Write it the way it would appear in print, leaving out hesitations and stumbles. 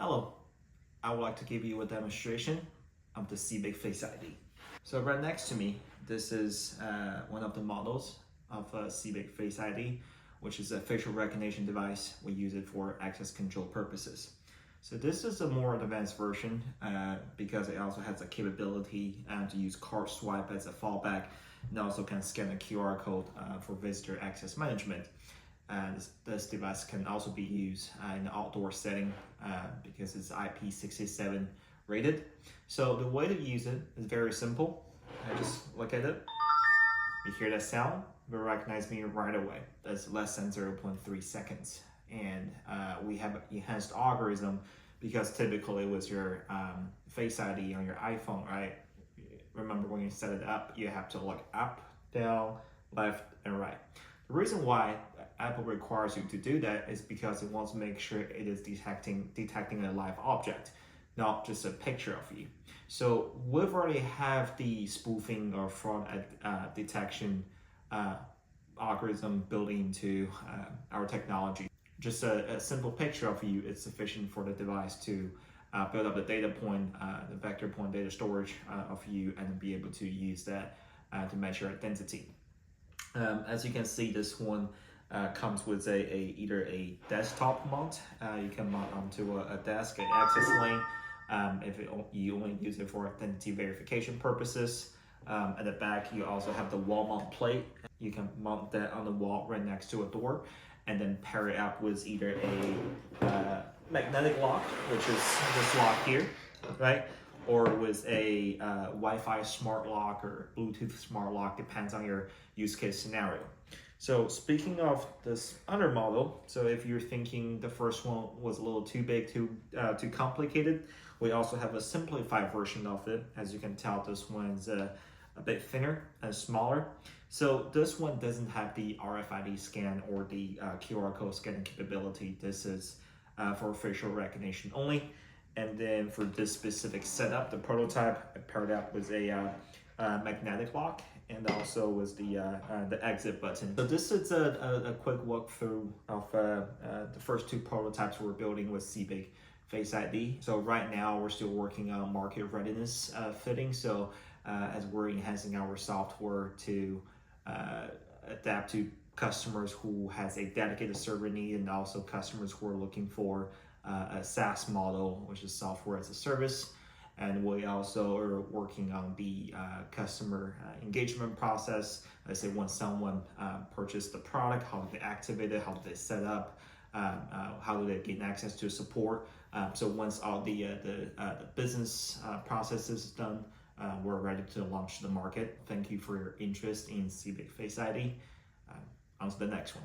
Hello, I would like to give you a demonstration of the Ceebig FaceID. So right next to me, this is one of the models of Ceebig FaceID, which is a facial recognition device. We use it for access control purposes. So this is a more advanced version because it also has a capability to use card swipe as a fallback, and also can scan a QR code for visitor access management. This device can also be used in an outdoor setting because it's IP67 rated. So the way to use it is very simple. I just look at it, you hear that sound, it will recognize me right away. That's less than 0.3 seconds. And we have an enhanced algorithm because typically with your Face ID on your iPhone, right? Remember when you set it up, you have to look up, down, left, and right. The reason why Apple requires you to do that is because it wants to make sure it is detecting a live object, not just a picture of you. So we've already have the spoofing or fraud detection algorithm built into our technology. Just a simple picture of you is sufficient for the device to build up the data point, the vector point data storage of you, and be able to use that to measure identity. As you can see, this one comes with either a desktop mount. You can mount onto a desk, an access lane, if you only use it for identity verification purposes. At the back, you also have the wall mount plate. You can mount that on the wall right next to a door, and then pair it up with either a magnetic lock, which is this lock here, right? Or with a Wi-Fi smart lock or Bluetooth smart lock, depends on your use case scenario. So speaking of this other model, so if you're thinking the first one was a little too big, too complicated, we also have a simplified version of it. As you can tell, this one's a bit thinner and smaller. So this one doesn't have the RFID scan or the QR code scanning capability. This is for facial recognition only. And then for this specific setup, the prototype I paired up with a magnetic lock and also with the exit button. So this is a quick walkthrough of the first two prototypes we're building with Ceebig FaceID. So right now we're still working on market readiness fitting. So as we're enhancing our software to adapt to customers who has a dedicated server need, and also customers who are looking for a SaaS model, which is software as a service. And we also are working on the customer engagement process. Let's say when someone purchased the product, how do they activate it, how do they set up, how do they gain access to support. So once all the business processes is done, we're ready to launch the market. Thank you for your interest in Ceebig FaceID. On to the next one.